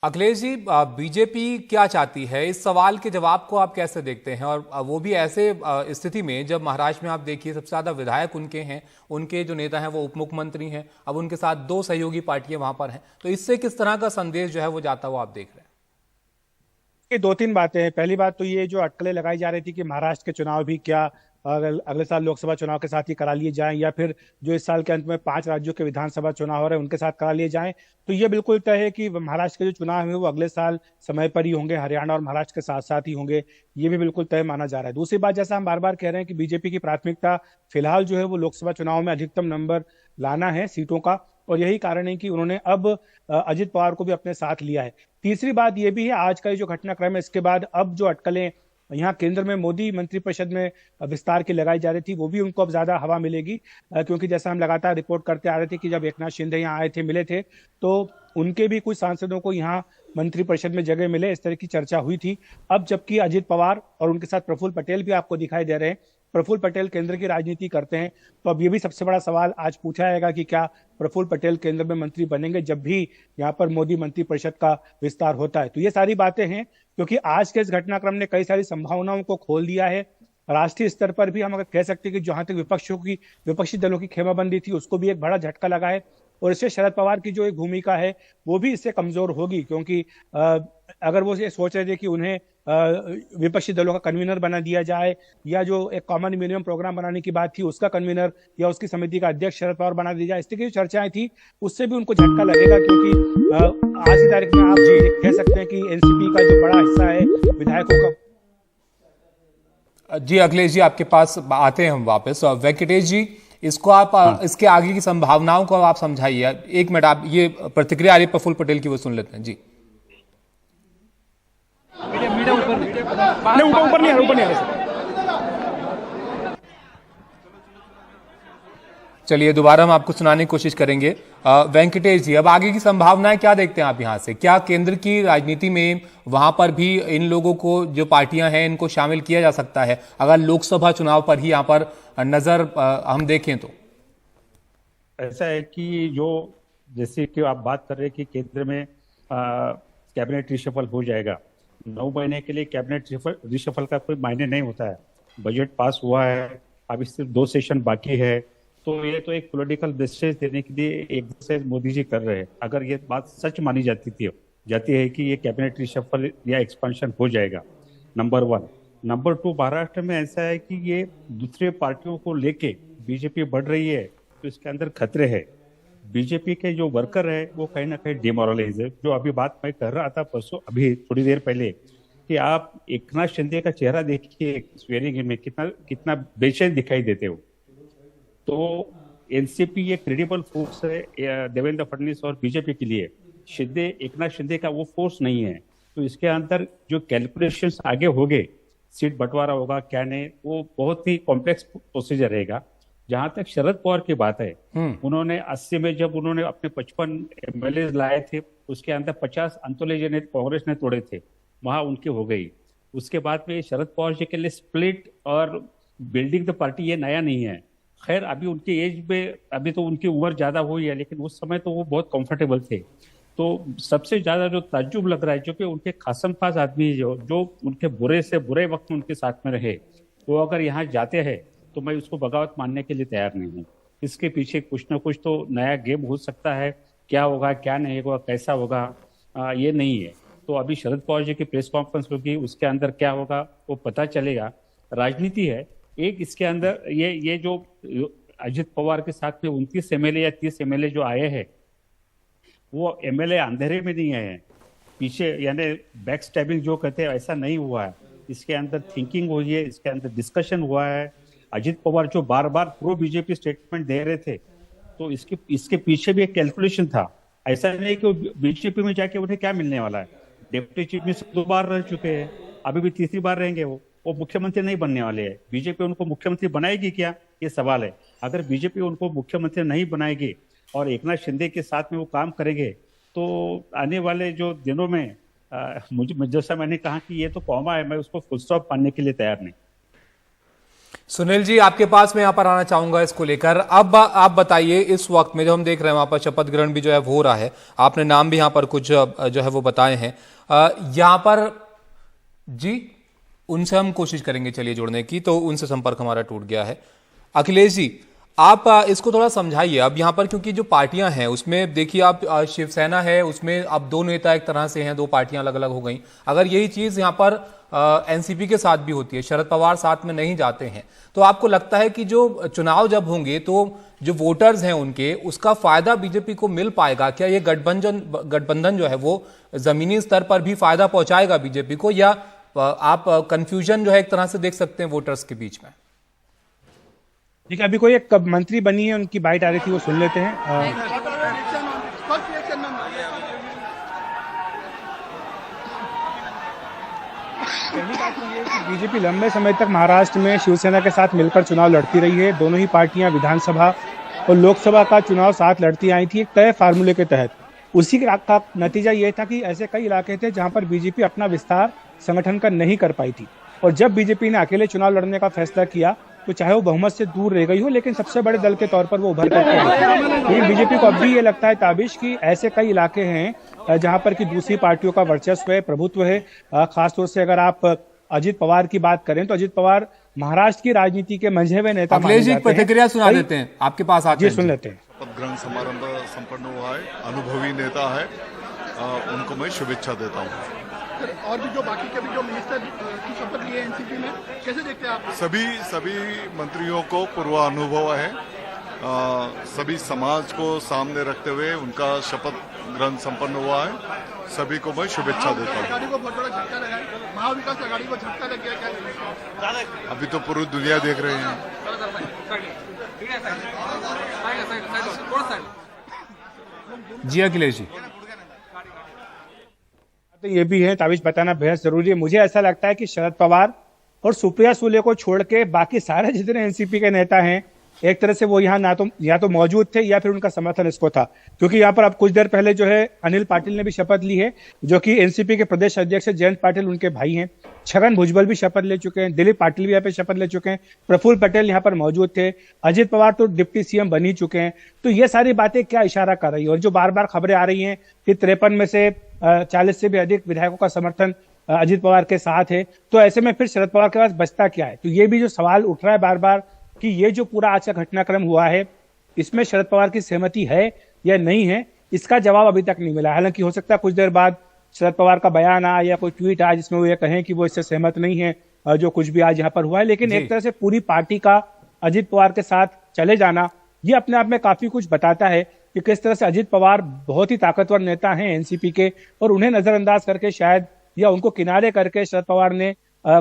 Akhilesh ji, BJP क्या चाहती है, इस सवाल के जवाब को आप कैसे देखते हैं? और वो भी ऐसे स्थिति में जब महाराष्ट्र में आप देखिए सबसे ज्यादा विधायक उनके हैं, उनके जो नेता हैं वो उप मुख्यमंत्री हैं, अब उनके साथ दो सहयोगी पार्टियां वहां पर हैं, तो इससे किस तरह का संदेश जो है वो जाता हुआ आप देख रहे हैं? ये दो तीन बातें हैं। पहली बात तो ये जो अटकलें लगाई जा रही थी कि महाराष्ट्र के चुनाव भी क्या अगले साल लोकसभा चुनाव के साथ ही करा लिए जाएं, या फिर जो इस साल के अंत में 5 राज्यों के विधानसभा चुनाव हो रहे हैं उनके साथ करा लिए जाएं। तो ये बिल्कुल तय है कि महाराष्ट्र के जो चुनाव है वो अगले साल समय पर ही होंगे, हरियाणा और महाराष्ट्र के साथ साथ ही होंगे। ये भी बिल्कुल तय माना जा रहा है। दूसरी बात, जैसा हम बार बार कह रहे हैं कि बीजेपी की प्राथमिकता फिलहाल जो है वो लोकसभा चुनाव में अधिकतम नंबर लाना है सीटों का, और यही कारण है कि उन्होंने अब अजित पवार को भी अपने साथ लिया है। तीसरी बात यह भी है, आज का ये जो घटनाक्रम है इसके बाद अब जो अटकलें यहाँ केंद्र में मोदी मंत्रिपरिषद में विस्तार की लगाई जा रही थी वो भी उनको अब ज्यादा हवा मिलेगी, क्योंकि जैसा हम लगातार रिपोर्ट करते आ रहे थे कि जब एकनाथ शिंदे यहाँ आए थे, मिले थे, तो उनके भी कुछ सांसदों को यहाँ मंत्रिपरिषद में जगह मिले, इस तरह की चर्चा हुई थी। अब जबकि अजित पवार और उनके साथ प्रफुल्ल पटेल भी आपको दिखाई दे रहे हैं, प्रफुल्ल पटेल केंद्र की राजनीति करते हैं, तो अब ये भी सबसे बड़ा सवाल आज पूछा जाएगा कि क्या प्रफुल्ल पटेल केंद्र में मंत्री बनेंगे जब भी यहाँ पर मोदी मंत्रिपरिषद का विस्तार होता है। तो ये सारी बातें हैं, क्योंकि आज के इस घटनाक्रम ने कई सारी संभावनाओं को खोल दिया है। राष्ट्रीय स्तर पर भी हम अगर कह सकते हैं कि जहां तक विपक्षी दलों की खेमाबंदी थी उसको भी एक बड़ा झटका लगा है, और इससे शरद पवार की जो एक भूमिका है वो भी इससे कमजोर होगी, क्योंकि अगर वो ये सोच रहे थे कि उन्हें विपक्षी दलों का कन्वीनर बना दिया जाए, या जो एक कॉमन मिनिमम प्रोग्राम बनाने की बात थी उसका कन्वीनर या उसकी समिति का अध्यक्ष शरद पवार बना दिया जाए, इस तरह की जो चर्चाएं थी उससे भी उनको झटका लगेगा, क्योंकि आज की तारीख में आप कह सकते हैं कि एनसीपी का जो बड़ा हिस्सा है विधायकों का। जी अखिलेश जी, आपके पास आते हैं हम वापस। वेंकटेश जी, इसको आप इसके आगे की संभावनाओं को आप समझाइए। एक मिनट, आप ये प्रतिक्रिया आ रही है प्रफुल्ल पटेल की, वो सुन लेते हैं जी। ऊपर नहीं आ रहा। चलिए दोबारा हम आपको सुनाने की कोशिश करेंगे। वेंकटेश जी, अब आगे की संभावनाएं क्या देखते हैं आप यहां से? क्या केंद्र की राजनीति में वहां पर भी इन लोगों को, जो पार्टियां हैं, इनको शामिल किया जा सकता है अगर लोकसभा चुनाव पर ही यहां पर नजर हम देखें तो? ऐसा है कि जो जैसे कि आप बात कर रहे हैं कि केंद्र में कैबिनेट रिशफल हो जाएगा, 9 महीने के लिए कैबिनेट रिशफल का कोई मायने नहीं होता है। बजट पास हुआ है, अभी सिर्फ 2 सेशन बाकी है, तो ये तो एक पॉलिटिकल मैसेज देने के लिए एक से मोदी जी कर रहे हैं। अगर ये बात सच मानी जाती है कि ये कैबिनेट रिशफल या एक्सपेंशन हो जाएगा, नंबर 1। नंबर 2, महाराष्ट्र में ऐसा है कि ये दूसरे पार्टियों को लेके बीजेपी बढ़ रही है, तो इसके अंदर खतरे हैं। बीजेपी के जो वर्कर है वो कहीं ना कहीं डिमोरलाइज है। जो अभी बात मैं कर रहा था परसों, अभी थोड़ी देर पहले, कि आप एकनाथ शिंदे का चेहरा देखिए स्वेरिंग इन में, कितना कितना बेचैन दिखाई देते हो। तो एनसीपी ये क्रेडिबल फोर्स है देवेंद्र फडणवीस और बीजेपी के लिए। एकनाथ शिंदे का वो फोर्स नहीं है, तो इसके अंदर जो कैलकुलेशंस आगे होंगे, सीट बंटवारा होगा क्या नहीं, वो बहुत ही कॉम्प्लेक्स प्रोसीजर रहेगा। जहां तक शरद पवार की बात है, उन्होंने 80 में जब उन्होंने अपने 55 एमएलए लाए थे, उसके अंदर 50 अंत्योदय ने कांग्रेस ने तोड़े थे, वहां उनकी हो गई। उसके बाद में शरद पवार जी के लिए स्प्लिट और बिल्डिंग द पार्टी ये नया नहीं है। खैर अभी उनकी एज में, अभी तो उनकी उम्र ज्यादा हुई है, लेकिन उस समय तो वो बहुत कंफर्टेबल थे। तो सबसे ज्यादा जो ताज्जुब लग रहा है, जो कि उनके खासम खास आदमी जो उनके बुरे से बुरे वक्त में उनके साथ में रहे, वो अगर यहाँ जाते हैं तो मैं उसको बगावत मानने के लिए तैयार नहीं हूँ। इसके पीछे कुछ ना कुछ तो नया गेम हो सकता है। क्या होगा क्या नहीं होगा कैसा होगा ये नहीं है। तो अभी शरद पवार जी की प्रेस कॉन्फ्रेंस होगी, उसके अंदर क्या होगा वो पता चलेगा। राजनीति है एक, इसके अंदर ये जो अजित पवार के साथ में 29 एमएलए या 30 एमएलए जो आए हैं, वो एमएलए अंधेरे में नहीं आए हैं, पीछे यानी बैक स्टैबिंग जो कहते हैं ऐसा नहीं हुआ है। इसके अंदर थिंकिंग हुई है, इसके अंदर डिस्कशन हुआ है। अजित पवार जो बार बार प्रो बीजेपी स्टेटमेंट दे रहे थे, तो इसके पीछे भी एक कैलकुलेशन था। ऐसा नहीं कि बीजेपी में जाके उन्हें क्या मिलने वाला है। डिप्टी चीफ मिनिस्टर 2 बार रह चुके हैं, अभी भी तीसरी बार रहेंगे। वो मुख्यमंत्री नहीं बनने वाले हैं। बीजेपी उनको मुख्यमंत्री बनाएगी क्या, ये सवाल है। अगर बीजेपी उनको मुख्यमंत्री नहीं बनाएगी और एकनाथ शिंदे के साथ में वो काम करेंगे, तो आने वाले जो दिनों में मुझे, जैसा मैंने कहा कि ये तो कॉमा है, मैं उसको फुल स्टॉप मानने के लिए तैयार नहीं। सुनील जी, आपके पास मैं यहाँ पर आना चाहूंगा इसको लेकर। अब आप बताइए, इस वक्त में जो हम देख रहे हैं वहां पर शपथ ग्रहण भी जो है वो हो रहा है, आपने नाम भी यहाँ पर कुछ जो है वो बताए हैं यहाँ पर जी, उनसे हम कोशिश करेंगे चलिए जुड़ने की, तो उनसे संपर्क हमारा टूट गया है। अखिलेश जी, आप इसको थोड़ा समझाइए। अब यहाँ पर क्योंकि जो पार्टियां हैं उसमें देखिए, आप शिवसेना है उसमें अब दो नेता एक तरह से हैं, दो पार्टियां अलग अलग हो गई। अगर यही चीज यहाँ पर एनसीपी के साथ भी होती है, शरद पवार साथ में नहीं जाते हैं, तो आपको लगता है कि जो चुनाव जब होंगे तो जो वोटर्स हैं उनके, उसका फायदा बीजेपी को मिल पाएगा क्या? ये गठबंधन जो है वो जमीनी स्तर पर भी फायदा पहुंचाएगा बीजेपी को, या आप कंफ्यूजन जो है एक तरह से देख सकते हैं वोटर्स के बीच में? ठीक है, अभी कोई एक मंत्री बनी है, उनकी बाइट आ रही थी, वो सुन लेते हैं। पहली बात तो ये कि बीजेपी लंबे समय तक महाराष्ट्र में शिवसेना के साथ मिलकर चुनाव लड़ती रही है। दोनों ही पार्टियां विधानसभा और लोकसभा का चुनाव साथ लड़ती आई थी एक तय फार्मूले के तहत। उसी का नतीजा ये था कि ऐसे कई इलाके थे जहां पर बीजेपी अपना विस्तार संगठन का नहीं कर पाई थी, और जब बीजेपी ने अकेले चुनाव लड़ने का फैसला किया तो चाहे वो बहुमत से दूर रह गई हो, लेकिन सबसे बड़े दल के तौर पर वो उभर कर लेकिन बीजेपी को अब भी ये लगता है ताबिश कि ऐसे कई इलाके हैं जहां पर कि दूसरी पार्टियों का वर्चस्व है, प्रभुत्व है। खासतौर से अगर आप अजित पवार की बात करें तो अजित पवार महाराष्ट्र की राजनीति के मंझे हुए नेता अखिलेश जी, प्रतिक्रिया सुना देते हैं, आपके पास आते हैं। जी, सुन लेते हैं। शपथ ग्रहण समारंभ संपन्न हुआ है, अनुभवी नेता है, उनको मैं शुभेच्छा देता हूँ। और भी जो बाकी के भी जो मिनिस्टर की शपथ ली है एनसीपी में, कैसे देखते हैं आप? सभी मंत्रियों को पूर्व अनुभव है, सभी समाज को सामने रखते हुए उनका शपथ ग्रहण संपन्न हुआ है। सभी को मैं शुभेच्छा देता हूँ। आघाड़ी को बहुत बड़ा झटका लगा है, महाविकास आघाड़ी को झटका लग गया क्या? अभी तो पूरी दुनिया देख रहे हैं। जी अखिलेश जी, तो ये भी है, ताबिश बताना बेहद जरूरी है। मुझे ऐसा लगता है कि शरद पवार और सुप्रिया सुले को छोड़ के बाकी सारे जितने एनसीपी के नेता हैं, एक तरह से वो यहाँ या तो मौजूद थे या फिर उनका समर्थन इसको था। क्योंकि यहाँ पर अब कुछ देर पहले जो है अनिल पाटिल ने भी शपथ ली है, जो कि एनसीपी के प्रदेश अध्यक्ष जयंत पाटिल उनके भाई हैं। छगन भुजबल भी शपथ ले चुके हैं, दिलीप पाटिल भी यहाँ पे शपथ ले चुके हैं, प्रफुल्ल पटेल यहाँ पर मौजूद थे, अजित पवार तो डिप्टी सीएम बन ही चुके हैं। तो ये सारी बातें क्या इशारा कर रही है? और जो बार बार खबरें आ रही हैं कि 53 में से 40 से भी अधिक विधायकों का समर्थन अजित पवार के साथ है, तो ऐसे में फिर शरद पवार के पास बचता क्या है? तो ये भी जो सवाल उठ रहा है बार बार कि ये जो पूरा आज का घटनाक्रम हुआ है, इसमें शरद पवार की सहमति है या नहीं है, इसका जवाब अभी तक नहीं मिला। हालांकि हो सकता है कुछ देर बाद शरद पवार का बयान आए या कोई ट्वीट आए जिसमें वो ये कहें कि वो इससे सहमत नहीं है जो कुछ भी आज यहाँ पर हुआ है। लेकिन एक तरह से पूरी पार्टी का अजित पवार के साथ चले जाना, ये अपने आप में काफी कुछ बताता है कि किस तरह से अजित पवार बहुत ही ताकतवर नेता हैं एनसीपी के, और उन्हें नजरअंदाज करके शायद या उनको किनारे करके शरद पवार ने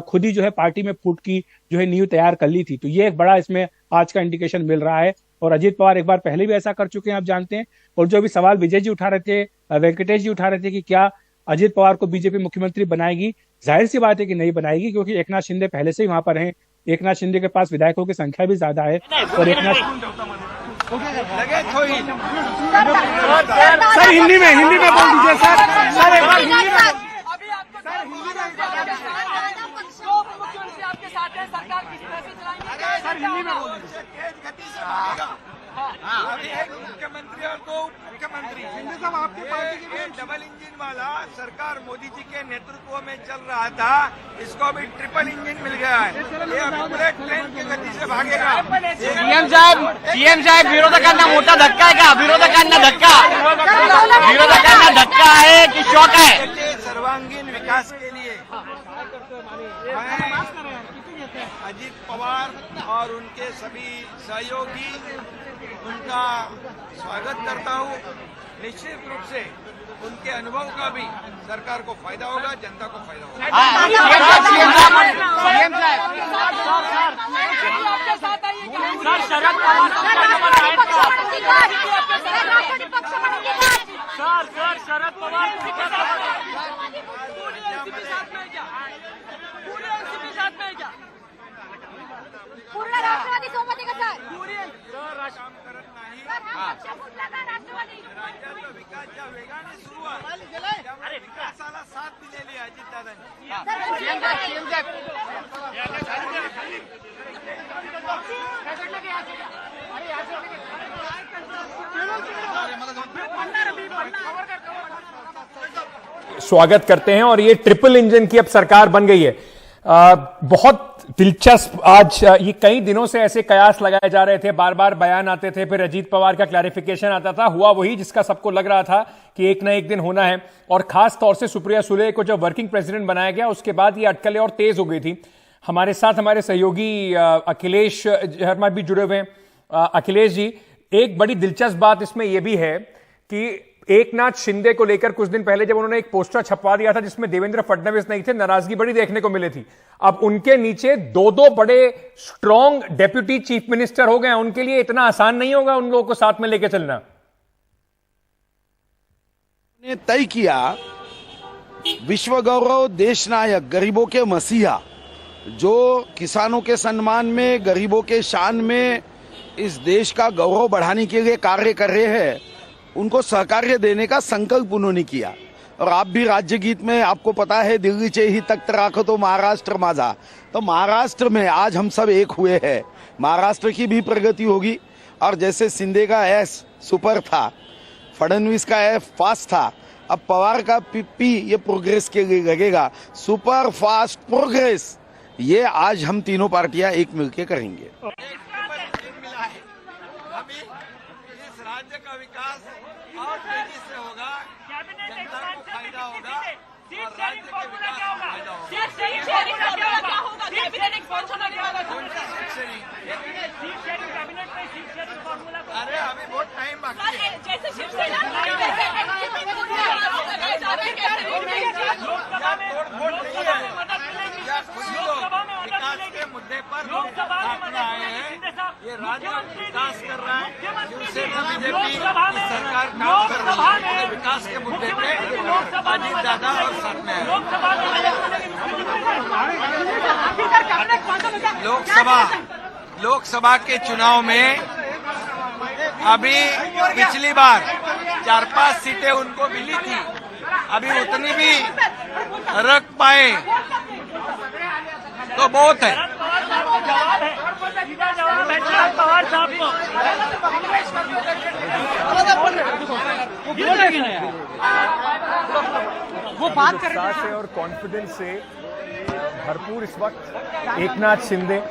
खुद ही जो है पार्टी में फूट की जो है नींव तैयार कर ली थी। तो ये एक बड़ा इसमें आज का इंडिकेशन मिल रहा है। और अजित पवार एक बार पहले भी ऐसा कर चुके हैं, आप जानते हैं। और जो भी सवाल विजय जी उठा रहे थे, वेंकटेश जी उठा रहे थे कि क्या अजित पवार को बीजेपी मुख्यमंत्री बनाएगी, जाहिर सी बात है कि नहीं बनाएगी, क्योंकि एकनाथ शिंदे पहले से ही वहां पर हैं। एकनाथ शिंदे के पास विधायकों की संख्या भी ज्यादा है, और एकनाथ सर हिंदी में बोल दीजिए सर एक बार हिंदी में। आपके साथ है, सरकार किस तरह से चलाएंगे? सर हिंदी में बोल दीजिए। मुख्यमंत्री और दो मुख्यमंत्री आपकी पार्टी की डबल इंजन वाला सरकार मोदी जी के नेतृत्व में चल रहा था, इसको अभी ट्रिपल इंजन मिल गया है। ये बुलेट ट्रेन की गति से भागेगा। सीएम साहेब विरोधकांना मोठा धक्का आहे का? विरोधकांना धक्का आहे की शॉक आहे? सर्वांगीण विकास के लिए मैं अजित पवार और उनके सभी सहयोगी उनका स्वागत करता हूं। निश्चित रूप से उनके अनुभव का भी सरकार को फायदा होगा, जनता को फायदा पूर्ण राष्ट्रवादी सोबत आहे का सर? काम करत नाही। राज्याचा विकास ज्या वेगाने सुरू आहे, त्यामुळे विकासाला साथ बात भी ले लिया अजीत दादा ने। स्वागत करते हैं। और ये ट्रिपल इंजन की अब सरकार बन गई है। बहुत दिलचस्प आज ये कई दिनों से ऐसे कयास लगाए जा रहे थे, बार बार बयान आते थे, फिर अजीत पवार का क्लैरिफिकेशन आता था, हुआ वही जिसका सबको लग रहा था कि एक ना एक दिन होना है। और खास तौर से सुप्रिया सुले को जब वर्किंग प्रेसिडेंट बनाया गया उसके बाद ये अटकलें और तेज हो गई थी। हमारे साथ हमारे सहयोगी अखिलेश शर्मा भी जुड़े हुए हैं। अखिलेश जी, एक बड़ी दिलचस्प बात इसमें यह भी है कि एकनाथ शिंदे को लेकर कुछ दिन पहले जब उन्होंने एक पोस्टर छपवा दिया था जिसमें देवेंद्र फडणवीस नहीं थे, नाराजगी बड़ी देखने को मिली थी। अब उनके नीचे दो बड़े स्ट्रॉन्ग डेप्यूटी चीफ मिनिस्टर हो गए। उनके लिए इतना आसान नहीं होगा उन लोगों को साथ में लेकर चलना। ने तय किया विश्व गौरव, देश नायक, गरीबों के मसीहा, जो किसानों के सम्मान में, गरीबों के शान में इस देश का गौरव बढ़ाने के लिए कार्य कर रहे हैं, उनको सहकार्य देने का संकल्प उन्होंने किया। और आप भी राज्य गीत में आपको पता है, दिल्लीचे ही तख्त राखो तो महाराष्ट्र माझा। तो महाराष्ट्र में आज हम सब एक हुए हैं। महाराष्ट्र की भी प्रगति होगी। और जैसे शिंदे का एस सुपर था, फडणवीस का एफ फास्ट था, अब पवार का पी ये प्रोग्रेस के लिए लगेगा। सुपर फास्ट प्रोग्रेस, ये आज हम तीनों पार्टियां एक मिलकर करेंगे। इस राज्य का विकास और तेजी से होगा, जनता को फायदा होगा और राज्य के विकास को फायदा होगा। अरे अभी बहुत टाइम बाकी है। विकास के मुद्दे पर सामने आए हैं। ये राज्य विकास कर रहा है, शिवसेना बीजेपी सरकार काम कर रही है विकास के मुद्दे पे। अजीत दादा और साथ में लोकसभा के चुनाव में अभी पिछली बार 4-5 सीटें उनको मिली थी, अभी उतनी भी रख पाए तो बहुत है। वो बात कर रहे हैं और कॉन्फिडेंस से भरपूर इस वक्त एकनाथ शिंदे,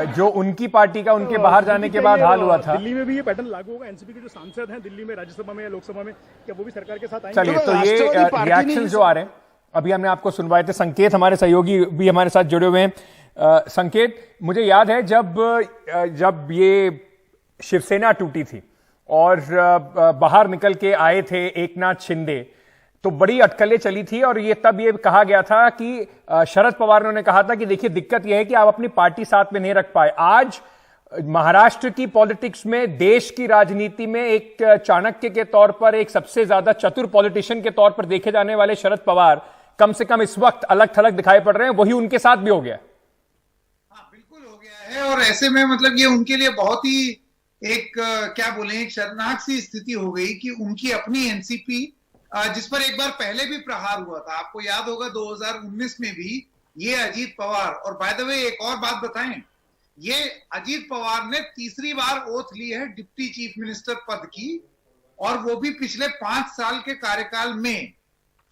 जो उनकी पार्टी का उनके बाहर जाने के बाद हाल हुआ था। दिल्ली में भी ये पैटर्न लागू होगा। एनसीपी के जो सांसद हैं दिल्ली में, राज्यसभा में या लोकसभा में, क्या वो भी सरकार के साथ आएंगे? चलिए, तो ये रिएक्शन जो आ रहे हैं, अभी हमने आपको सुनवाए थे। संकेत हमारे सहयोगी भी हमारे साथ जुड़े हुए हैं। संकेत, मुझे याद है जब ये शिवसेना टूटी थी और बाहर निकल के आए थे एकनाथ शिंदे, तो बड़ी अटकलें चली थी। और ये तब ये कहा गया था कि शरद पवार ने कहा था कि देखिए दिक्कत यह है कि आप अपनी पार्टी साथ में नहीं रख पाए। आज महाराष्ट्र की पॉलिटिक्स में, देश की राजनीति में एक चाणक्य के तौर पर, एक सबसे ज्यादा चतुर पॉलिटिशियन के तौर पर देखे जाने वाले शरद पवार कम से कम इस वक्त अलग थलग दिखाई पड़ रहे हैं। वही उनके साथ भी हो गया। हाँ, बिल्कुल हो गया है। और ऐसे में मतलब ये उनके लिए बहुत ही एक क्या बोले, एक शर्मनाक सी स्थिति हो गई कि उनकी अपनी एनसीपी, जिस पर एक बार पहले भी प्रहार हुआ था, आपको याद होगा 2019 में भी ये अजीत पवार, और बाय द वे एक और बात बताएं, ये अजीत पवार ने तीसरी बार ओथ ली है डिप्टी चीफ मिनिस्टर पद की, और वो भी पिछले 5 साल के कार्यकाल में।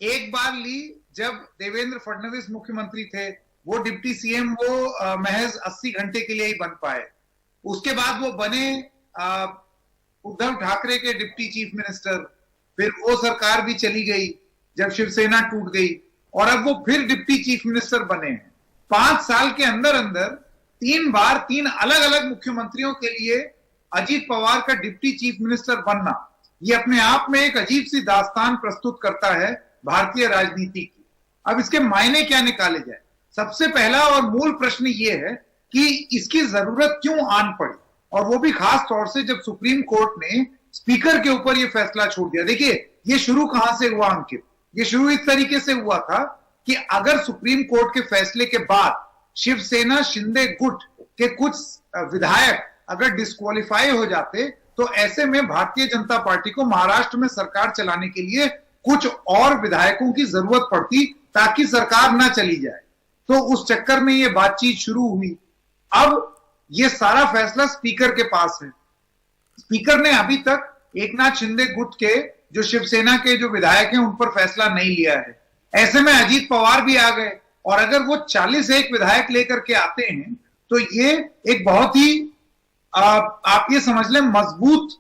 एक बार ली जब देवेंद्र फडणवीस मुख्यमंत्री थे, वो डिप्टी सीएम वो महज 80 घंटे के लिए ही बन पाए। उसके बाद वो बने उद्धव ठाकरे के डिप्टी चीफ मिनिस्टर, फिर वो सरकार भी चली गई जब शिवसेना टूट गई, और अब वो फिर डिप्टी चीफ मिनिस्टर बने हैं। 5 साल के अंदर अंदर 3 बार 3 अलग अलग मुख्यमंत्रियों के लिए अजीत पवार का डिप्टी चीफ मिनिस्टर बनना, ये अपने आप में एक अजीब सी दास्तान प्रस्तुत करता है भारतीय राजनीति की। अब इसके मायने क्या निकाले जाए? सबसे पहला और मूल प्रश्न ये है कि इसकी जरूरत क्यों आन पड़ी, और वो भी खास तौर से जब सुप्रीम कोर्ट ने स्पीकर के ऊपर ये फैसला छोड़ दिया। देखिए, ये शुरू कहां से हुआ अंकित? ये शुरू इस तरीके से हुआ था कि अगर सुप्रीम कोर्ट के फैसले के बाद शिवसेना शिंदे गुट के कुछ विधायक अगर डिस्क्वालीफाई हो जाते, तो ऐसे में भारतीय जनता पार्टी को महाराष्ट्र में सरकार चलाने के लिए कुछ और विधायकों की जरूरत पड़ती, ताकि सरकार ना चली जाए। तो उस चक्कर में ये बातचीत शुरू हुई। अब ये सारा फैसला स्पीकर के पास है। स्पीकर ने अभी तक एकनाथ शिंदे गुट के जो शिवसेना के जो विधायक हैं उन पर फैसला नहीं लिया है। ऐसे में अजीत पवार भी आ गए, और अगर वो 41 विधायक लेकर के आते हैं तो ये एक बहुत ही आप ये समझ लें मजबूत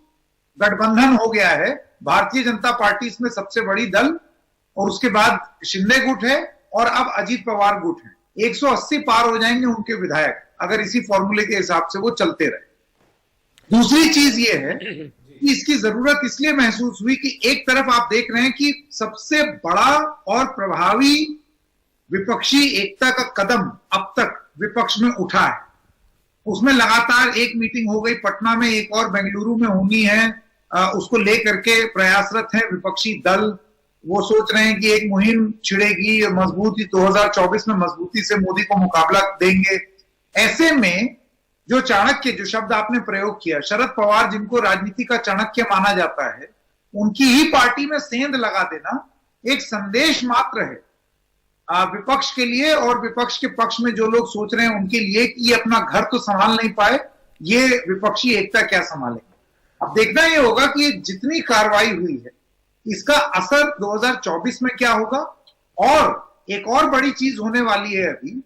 गठबंधन हो गया है। भारतीय जनता पार्टी इसमें सबसे बड़ी दल, और उसके बाद शिंदे गुट है, और अब अजीत पवार गुट है। 180 पार हो जाएंगे उनके विधायक अगर इसी फॉर्मूले के हिसाब से वो चलते रहे। दूसरी चीज ये है कि इसकी जरूरत इसलिए महसूस हुई कि एक तरफ आप देख रहे हैं कि सबसे बड़ा और प्रभावी विपक्षी एकता का कदम अब तक विपक्ष में उठा है। उसमें लगातार एक मीटिंग हो गई पटना में, एक और बेंगलुरु में होनी है, उसको लेकर के प्रयासरत है विपक्षी दल। वो सोच रहे हैं कि एक मुहिम छिड़ेगी, मजबूती 2024 में मजबूती से मोदी को मुकाबला देंगे। ऐसे में जो चाणक्य, जो शब्द आपने प्रयोग किया, शरद पवार जिनको राजनीति का चाणक्य माना जाता है, उनकी ही पार्टी में सेंध लगा देना एक संदेश मात्र है विपक्ष के लिए, और विपक्ष के पक्ष में जो लोग सोच रहे हैं उनके लिए कि ये अपना घर तो संभाल नहीं पाए, ये विपक्षी एकता क्या संभालेंगे। अब देखना ये होगा कि ये जितनी कार्रवाई हुई है इसका असर 2024 में क्या होगा। और एक और बड़ी चीज होने वाली है अभी,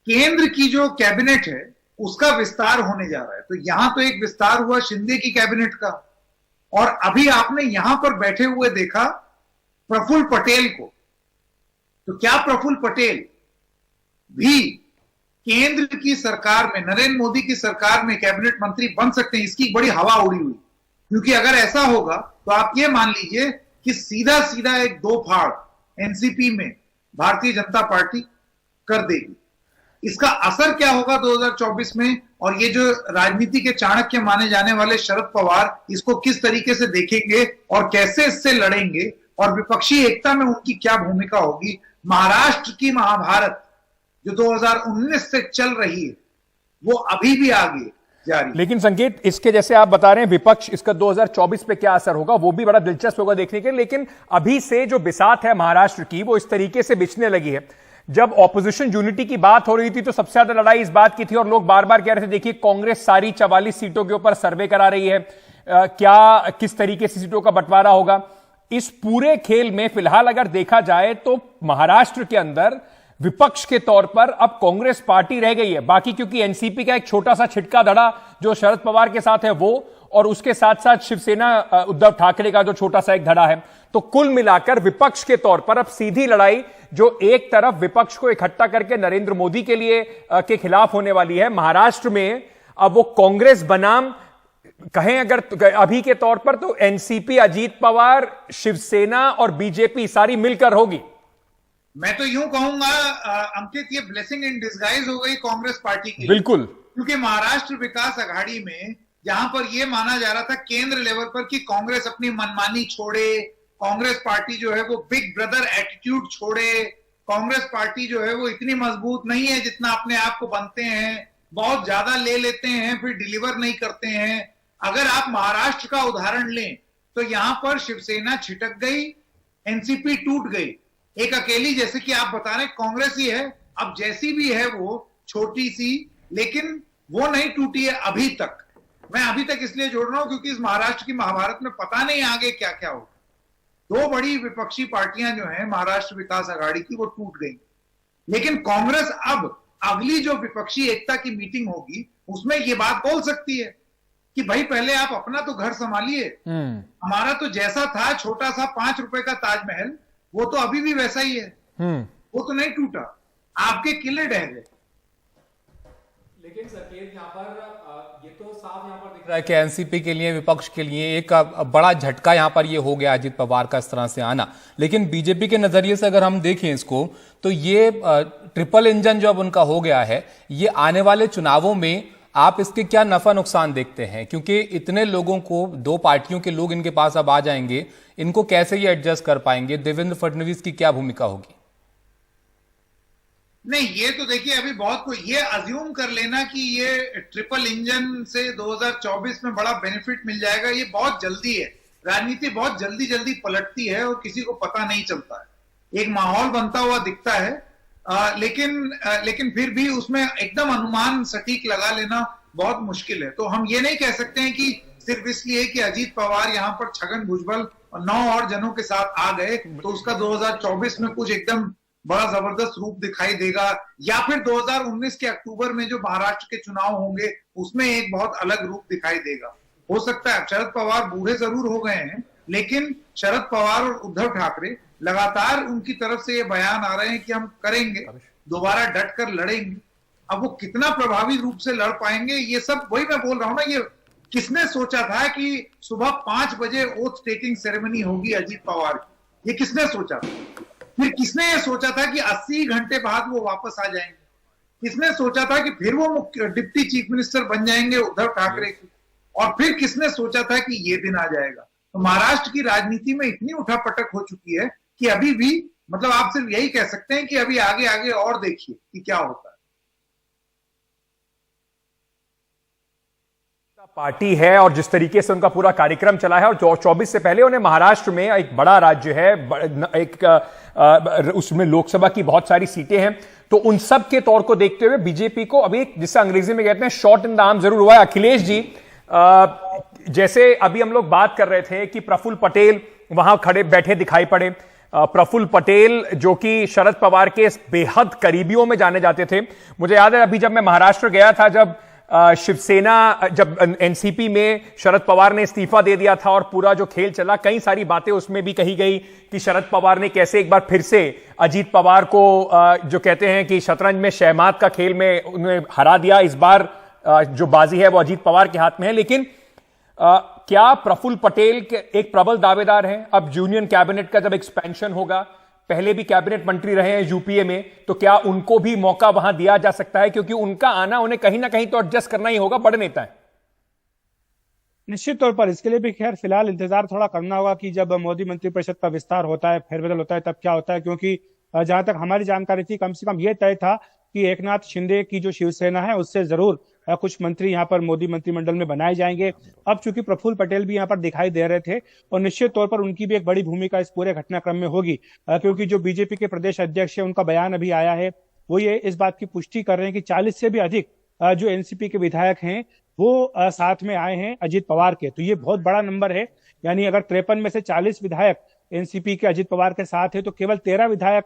केंद्र की जो कैबिनेट है उसका विस्तार होने जा रहा है। तो यहां तो एक विस्तार हुआ शिंदे की कैबिनेट का, और अभी आपने यहां पर बैठे हुए देखा प्रफुल्ल पटेल को। तो क्या प्रफुल्ल पटेल भी केंद्र की सरकार में, नरेंद्र मोदी की सरकार में कैबिनेट मंत्री बन सकते हैं? इसकी बड़ी हवा उड़ी हुई, क्योंकि अगर ऐसा होगा तो आप ये मान लीजिए कि सीधा सीधा एक दो फाड़ एनसीपी में भारतीय जनता पार्टी कर देगी। इसका असर क्या होगा 2024 में, और ये जो राजनीति के चाणक्य माने जाने वाले शरद पवार इसको किस तरीके से देखेंगे और कैसे इससे लड़ेंगे, और विपक्षी एकता में उनकी क्या भूमिका होगी। महाराष्ट्र की महाभारत जो 2019 से चल रही है वो अभी भी आगे जारी। लेकिन संकेत, इसके जैसे आप बता रहे हैं विपक्ष, इसका 2024 पे क्या असर होगा वो भी बड़ा दिलचस्प होगा देखने के। लेकिन अभी से जो बिसात है महाराष्ट्र की वो इस तरीके से बिछने लगी है। जब ऑपोजिशन यूनिटी की बात हो रही थी तो सबसे ज्यादा लड़ाई इस बात की थी, और लोग बार बार कह रहे थे देखिए कांग्रेस सारी 44 सीटों के ऊपर सर्वे करा रही है, क्या किस तरीके से सीटों का बंटवारा होगा। इस पूरे खेल में फिलहाल अगर देखा जाए तो महाराष्ट्र के अंदर विपक्ष के तौर पर अब कांग्रेस पार्टी रह गई है। बाकी क्योंकि एनसीपी का एक छोटा सा छिटका धड़ा जो शरद पवार के साथ है वो, और उसके साथ साथ शिवसेना उद्धव ठाकरे का जो छोटा सा एक धड़ा है, तो कुल मिलाकर विपक्ष के तौर पर अब सीधी लड़ाई जो एक तरफ विपक्ष को इकट्ठा करके नरेंद्र मोदी के लिए के खिलाफ होने वाली है महाराष्ट्र में, अब वो कांग्रेस बनाम कहें अगर अभी के तौर पर तो एनसीपी, अजीत पवार, शिवसेना और बीजेपी सारी मिलकर होगी। मैं तो यूं कहूंगा अंकित, ये ब्लेसिंग इन डिस्गाइज हो गई कांग्रेस पार्टी की। बिल्कुल, क्योंकि महाराष्ट्र विकास अघाड़ी में जहां पर यह माना जा रहा था केंद्र लेवल पर कि कांग्रेस अपनी मनमानी छोड़े, कांग्रेस पार्टी जो है वो बिग ब्रदर एटीट्यूड छोड़े, कांग्रेस पार्टी जो है वो इतनी मजबूत नहीं है जितना अपने आप को बनते हैं, बहुत ज्यादा ले लेते हैं फिर डिलीवर नहीं करते हैं। अगर आप महाराष्ट्र का उदाहरण लें तो यहां पर शिवसेना छिटक गई, एनसीपी टूट गई, एक अकेली जैसे कि आप बता रहे कांग्रेस ही है। अब जैसी भी है वो छोटी सी, लेकिन वो नहीं टूटी है अभी तक। मैं अभी तक इसलिए जोड़ रहा हूं क्योंकि इस महाराष्ट्र की महाभारत में पता नहीं आगे क्या क्या होगा। दो बड़ी विपक्षी पार्टियां जो हैं महाराष्ट्र विकास अघाड़ी की वो टूट गई, लेकिन कांग्रेस अब अगली जो विपक्षी एकता की मीटिंग होगी उसमें ये बात बोल सकती है कि भाई पहले आप अपना तो घर संभालिए, हमारा तो जैसा था छोटा सा 5 रुपए का ताजमहल वो तो अभी भी वैसा ही है, वो तो नहीं टूटा, आपके किले ढह गए। लेकिन संकेत यहाँ पर ये तो साफ यहाँ पर दिख रहा है कि एनसीपी के लिए, विपक्ष के लिए एक बड़ा झटका यहाँ पर ये हो गया अजीत पवार का इस तरह से आना। लेकिन बीजेपी के नजरिए से अगर हम देखें इसको तो ये ट्रिपल इंजन जो अब उनका हो गया है, ये आने वाले चुनावों में आप इसके क्या नफा नुकसान देखते हैं? क्योंकि इतने लोगों को, दो पार्टियों के लोग इनके पास अब आ जाएंगे, इनको कैसे ये एडजस्ट कर पाएंगे? देवेंद्र फडणवीस की क्या भूमिका होगी? नहीं, ये तो देखिए अभी बहुत कोई ये अज्यूम कर लेना कि ये ट्रिपल इंजन से 2024 में बड़ा बेनिफिट मिल जाएगा, ये बहुत जल्दी है। राजनीति बहुत जल्दी जल्दी पलटती है और किसी को पता नहीं चलता है। एक माहौल बनता हुआ दिखता है। लेकिन फिर भी उसमें एकदम अनुमान सटीक लगा लेना बहुत मुश्किल है। तो हम ये नहीं कह सकते हैं कि सिर्फ इसलिए कि अजीत पवार यहाँ पर छगन भुजबल और 9 और जनों के साथ आ गए तो उसका 2024 में कुछ एकदम बड़ा जबरदस्त रूप दिखाई देगा, या फिर 2019 के अक्टूबर में जो महाराष्ट्र के चुनाव होंगे उसमें एक बहुत अलग रूप दिखाई देगा। हो सकता है शरद पवार बूढ़े जरूर हो गए हैं, लेकिन शरद पवार और उद्धव ठाकरे लगातार उनकी तरफ से ये बयान आ रहे हैं कि हम करेंगे, दोबारा डट कर लड़ेंगे। अब वो कितना प्रभावी रूप से लड़ पाएंगे, ये सब वही मैं बोल रहा हूं ना, ये किसने सोचा था कि सुबह 5 बजे ओथ टेकिंग सेरेमनी होगी अजीत पवार की? ये किसने सोचा था? फिर किसने ये सोचा था कि 80 घंटे बाद वो वापस आ जाएंगे? किसने सोचा था कि फिर वो डिप्टी चीफ मिनिस्टर बन जाएंगे उद्धव ठाकरे की? और फिर किसने सोचा था कि ये दिन आ जाएगा? तो महाराष्ट्र की राजनीति में इतनी उठापटक हो चुकी है कि अभी भी मतलब आप सिर्फ यही कह सकते हैं कि अभी आगे आगे और देखिए कि क्या होता है। पार्टी है और जिस तरीके से उनका पूरा कार्यक्रम चला है, और 24 से पहले उन्हें महाराष्ट्र में एक बड़ा राज्य है, उसमें लोकसभा की बहुत सारी सीटें हैं, तो उन सब के तौर को देखते हुए बीजेपी को अभी एक, जिसे अंग्रेजी में कहते हैं, शॉट इन द आर्म जरूर हुआ है। अखिलेश जी, जैसे अभी हम लोग बात कर रहे थे कि प्रफुल्ल पटेल वहां खड़े बैठे दिखाई पड़े, प्रफुल्ल पटेल जो कि शरद पवार के बेहद करीबियों में जाने जाते थे। मुझे याद है अभी जब मैं महाराष्ट्र गया था, जब शिवसेना, जब एनसीपी में शरद पवार ने इस्तीफा दे दिया था और पूरा जो खेल चला, कई सारी बातें उसमें भी कही गई कि शरद पवार ने कैसे एक बार फिर से अजीत पवार को जो कहते हैं कि शतरंज में शहमात का खेल में उन्हें हरा दिया। इस बार जो बाजी है वो अजीत पवार के हाथ में है। लेकिन क्या प्रफुल्ल पटेल के एक प्रबल दावेदार हैं? अब यूनियन कैबिनेट का जब एक्सपेंशन होगा, पहले भी कैबिनेट मंत्री रहे हैं यूपीए में, तो क्या उनको भी मौका वहां दिया जा सकता है? क्योंकि उनका आना उन्हें कहीं ना कहीं तो एडजस्ट करना ही होगा, बड़े नेता है। निश्चित तौर पर इसके लिए भी खैर फिलहाल इंतजार थोड़ा करना होगा कि जब मोदी मंत्रिपरिषद का विस्तार होता है, फेरबदल होता है, तब क्या होता है। क्योंकि जहां तक हमारी जानकारी थी, कम से कम ये तय था कि एकनाथ शिंदे की जो शिवसेना है उससे जरूर कुछ मंत्री यहाँ पर मोदी मंत्रिमंडल में बनाए जाएंगे। अब चूंकि प्रफुल्ल पटेल भी यहाँ पर दिखाई दे रहे थे, और निश्चित तौर पर उनकी भी एक बड़ी भूमिका इस पूरे घटनाक्रम में होगी, क्योंकि जो बीजेपी के प्रदेश अध्यक्ष है उनका बयान अभी आया है, वो ये इस बात की पुष्टि कर रहे हैं कि 40 से भी अधिक जो एनसीपी के विधायक हैं वो साथ में आए हैं अजीत पवार के। तो ये बहुत बड़ा नंबर है, यानी अगर 53 में से 40 विधायक एनसीपी के अजीत पवार के साथ है तो केवल 13 विधायक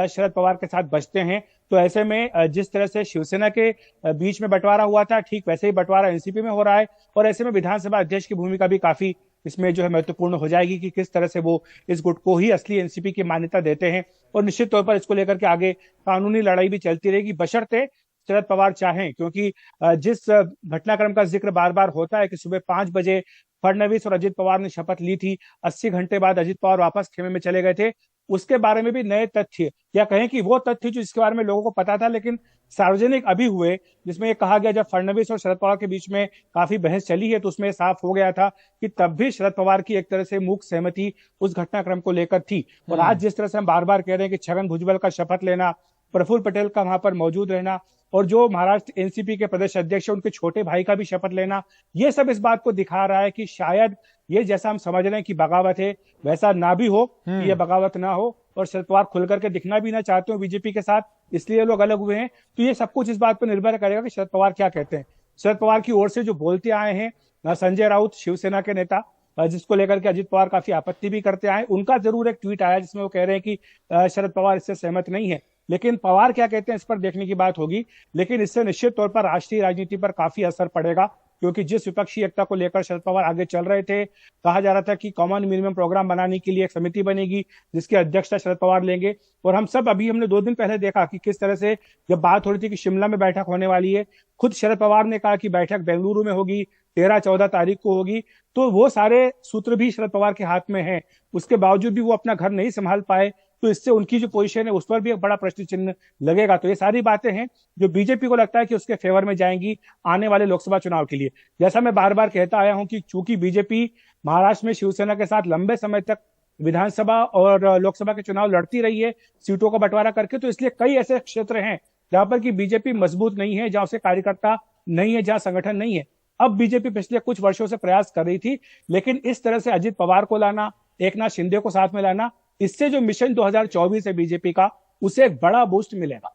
शरद पवार के साथ बचते हैं। तो ऐसे में जिस तरह से शिवसेना के बीच में बंटवारा हुआ था, ठीक वैसे ही बंटवारा एनसीपी में हो रहा है, और ऐसे में विधानसभा अध्यक्ष की भूमिका भी काफी इसमें जो है महत्वपूर्ण हो जाएगी कि किस तरह से वो इस गुट को ही असली एनसीपी की मान्यता देते हैं। और निश्चित तौर पर इसको लेकर के आगे कानूनी लड़ाई भी चलती रहेगी, बशर्ते शरद पवार चाहें। क्योंकि जिस घटनाक्रम का जिक्र बार बार होता है कि सुबह 5 बजे फडणवीस और अजीत पवार ने शपथ ली थी, 80 घंटे बाद अजीत पवार वापस खेमे में चले गए थे, उसके बारे में भी नए तथ्य, या कहें कि वो तथ्य जो इसके बारे में लोगों को पता था लेकिन सार्वजनिक अभी हुए, जिसमें ये कहा गया जब फडणवीस और शरद पवार के बीच में काफी बहस चली है तो उसमें साफ हो गया था कि तब भी शरद पवार की एक तरह से मूक सहमति उस घटनाक्रम को लेकर थी। और आज जिस तरह से हम बार बार कह रहे हैं कि छगन भुजबल का शपथ लेना, प्रफुल्ल पटेल का वहां पर मौजूद रहना, और जो महाराष्ट्र एनसीपी के प्रदेश अध्यक्ष उनके छोटे भाई का भी शपथ लेना, ये सब इस बात को दिखा रहा है कि शायद ये जैसा हम समझ रहे हैं कि बगावत है, वैसा ना भी हो, कि ये बगावत ना हो, और शरद पवार खुल करके दिखना भी ना चाहते हो बीजेपी के साथ, इसलिए लोग अलग हुए हैं। तो ये सब कुछ इस बात पर निर्भर करेगा कि शरद पवार क्या कहते हैं। शरद पवार की ओर से जो बोलते आए हैं संजय राउत, शिवसेना के नेता, जिसको लेकर के अजीत पवार काफी आपत्ति भी करते आए, उनका जरूर एक ट्वीट आया जिसमें वो कह रहे हैं कि शरद पवार इससे सहमत नहीं है। लेकिन पवार क्या कहते हैं इस पर देखने की बात होगी। लेकिन इससे निश्चित तौर पर राष्ट्रीय राजनीति पर काफी असर पड़ेगा, क्योंकि जिस विपक्षी एकता को लेकर शरद पवार आगे चल रहे थे, कहा जा रहा था कि कॉमन मिनिमम प्रोग्राम बनाने के लिए एक समिति बनेगी जिसकी अध्यक्षता शरद पवार लेंगे। और हमने 2 दिन पहले देखा कि किस तरह से जब बात हो रही थी कि शिमला में बैठक होने वाली है, खुद शरद पवार ने कहा कि बैठक बेंगलुरु में होगी, 13-14 तारीख को होगी। तो वो सारे सूत्र भी शरद पवार के हाथ में हैं, उसके बावजूद भी वो अपना घर नहीं संभाल पाए, तो इससे उनकी जो पोजीशन है उस पर भी एक बड़ा प्रश्न चिन्ह लगेगा। तो ये सारी बातें हैं जो बीजेपी को लगता है कि उसके फेवर में जाएंगी आने वाले लोकसभा चुनाव के लिए। जैसा मैं बार बार कहता आया हूं कि चूंकि बीजेपी महाराष्ट्र में शिवसेना के साथ लंबे समय तक विधानसभा और लोकसभा के चुनाव लड़ती रही है सीटों का बंटवारा करके, तो इसलिए कई ऐसे क्षेत्र हैं जहां पर कि बीजेपी मजबूत नहीं है, जहां उसके कार्यकर्ता नहीं है, जहां संगठन नहीं है। अब बीजेपी पिछले कुछ वर्षों से प्रयास कर रही थी, लेकिन इस तरह से अजीत पवार को लाना, एकनाथ शिंदे को साथ में लाना, इससे जो मिशन 2024 है बीजेपी का, उसे एक बड़ा बूस्ट मिलेगा।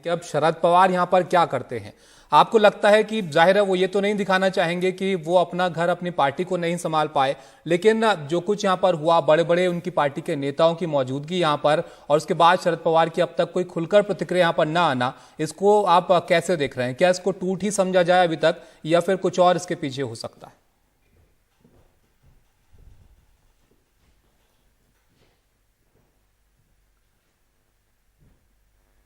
कि अब शरद पवार यहां पर क्या करते हैं? आपको लगता है कि जाहिर है वो ये तो नहीं दिखाना चाहेंगे कि वो अपना घर अपनी पार्टी को नहीं संभाल पाए, लेकिन जो कुछ यहां पर हुआ, बड़े बड़े उनकी पार्टी के नेताओं की मौजूदगी यहां पर, और उसके बाद शरद पवार की अब तक कोई खुलकर प्रतिक्रिया यहां पर ना आना, इसको आप कैसे देख रहे हैं? क्या इसको टूट ही समझा जाए अभी तक, या फिर कुछ और इसके पीछे हो सकता है?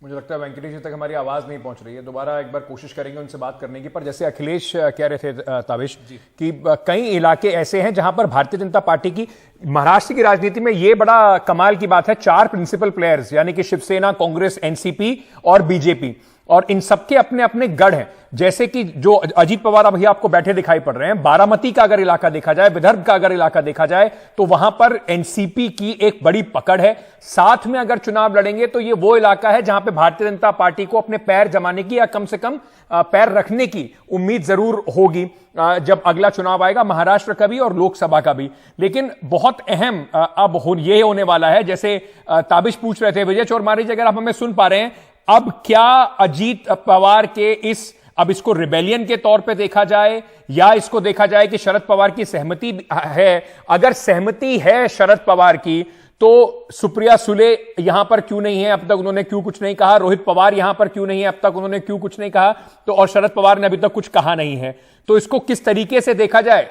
मुझे लगता है वेंकटेश जी तक हमारी आवाज नहीं पहुंच रही है। दोबारा एक बार कोशिश करेंगे उनसे बात करने की। पर जैसे अखिलेश कह रहे थे ताबिश कि कई इलाके ऐसे हैं जहां पर भारतीय जनता पार्टी की महाराष्ट्र की राजनीति में ये बड़ा कमाल की बात है, 4 प्रिंसिपल प्लेयर्स यानी कि शिवसेना, कांग्रेस, एनसीपी और बीजेपी, और इन सबके अपने अपने गढ़ हैं। जैसे कि जो अजीत पवार अभी आपको बैठे दिखाई पड़ रहे हैं, बारामती का अगर इलाका देखा जाए, विदर्भ का अगर इलाका देखा जाए, तो वहां पर एनसीपी की एक बड़ी पकड़ है। साथ में अगर चुनाव लड़ेंगे तो ये वो इलाका है जहां पे भारतीय जनता पार्टी को अपने पैर जमाने की या कम से कम पैर रखने की उम्मीद जरूर होगी जब अगला चुनाव आएगा, महाराष्ट्र का भी और लोकसभा का भी। लेकिन बहुत अहम अब ये होने वाला है, जैसे ताबिश पूछ रहे थे, विजय चोरमारी जी अगर आप हमें सुन पा रहे हैं, अब क्या अजीत पवार के अब इसको रिबेलियन के तौर पे देखा जाए या इसको देखा जाए कि शरद पवार की सहमति है? अगर सहमति है शरद पवार की तो सुप्रिया सुले यहां पर क्यों नहीं है, अब तक उन्होंने क्यों कुछ नहीं कहा? रोहित पवार यहां पर क्यों नहीं है, अब तक उन्होंने क्यों कुछ नहीं कहा? तो और शरद पवार ने अभी तक कुछ कहा नहीं है, तो इसको किस तरीके से देखा जाए?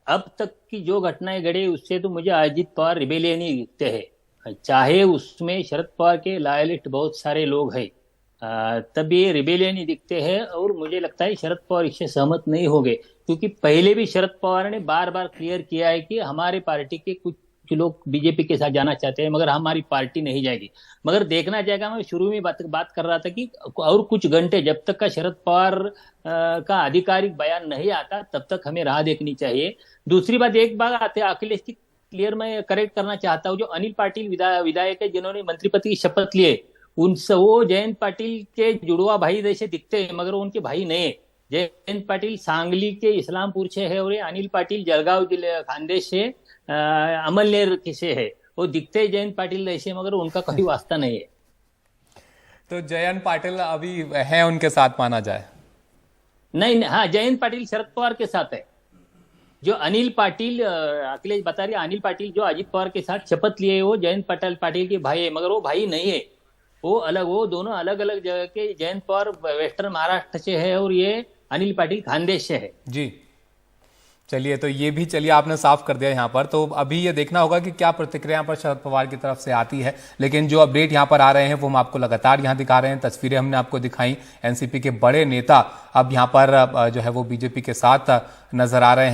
अब तक की जो घटनाएं घड़ी उससे तो मुझे अजीत पवार रिबेलियन ही दिखते हैं। चाहे उसमें शरद पवार के लॉयलिस्ट बहुत सारे लोग हैं, तब ये रिबेलियन ही दिखते हैं। और मुझे लगता है शरद पवार इससे सहमत नहीं होंगे, क्योंकि पहले भी शरद पवार ने बार बार क्लियर किया है कि हमारे पार्टी के कुछ लोग बीजेपी के साथ जाना चाहते हैं, मगर हमारी पार्टी नहीं जाएगी। मगर देखना जाएगा, मैं शुरू में बात कर रहा था कि और कुछ घंटे जब तक का शरद पवार का आधिकारिक बयान नहीं आता तब तक हमें राह देखनी चाहिए। दूसरी बात, एक बात आते अखिलेश की क्लियर मैं करेक्ट करना चाहता हूँ, जो अनिल पाटिल विधायक है जिन्होंने मंत्री पद की शपथ लिए, उनसे वो जयंत पाटिल के जुड़वा भाई जैसे दिखते हैं, मगर वो उनके भाई नहीं है। जयंत पाटिल सांगली के इस्लामपुर से है और ये अनिल पाटिल जलगांव जिले खानदेश से अमलनेर से है। वो दिखते हैं जयंत पाटिल जैसे, मगर उनका कोई वास्ता नहीं है। तो जयंत पाटिल अभी है उनके साथ माना जाए? नहीं, हाँ, जयंत पाटिल शरद पवार के साथ है। जो अनिल पाटिल, अखिलेश बता रहे, अनिल पाटिल जो अजीत पवार के साथ शपथ लिए वो जयंत पाटिल के भाई है, मगर वो भाई नहीं है, वो अलग, वो दोनों अलग अलग जगह के। जयंत पवार वेस्टर्न महाराष्ट्र से है और ये अनिल पाटिल खानदेश से है। जी चलिए, तो ये भी चलिए आपने साफ कर दिया यहाँ पर। तो अभी ये देखना होगा कि क्या प्रतिक्रिया यहाँ पर शरद पवार की तरफ से आती है। लेकिन जो अपडेट यहाँ पर आ रहे हैं वो हम आपको लगातार यहाँ दिखा रहे हैं। तस्वीरें हमने आपको दिखाई, एनसीपी के बड़े नेता अब यहाँ पर जो है वो बीजेपी के साथ नजर आ रहे हैं।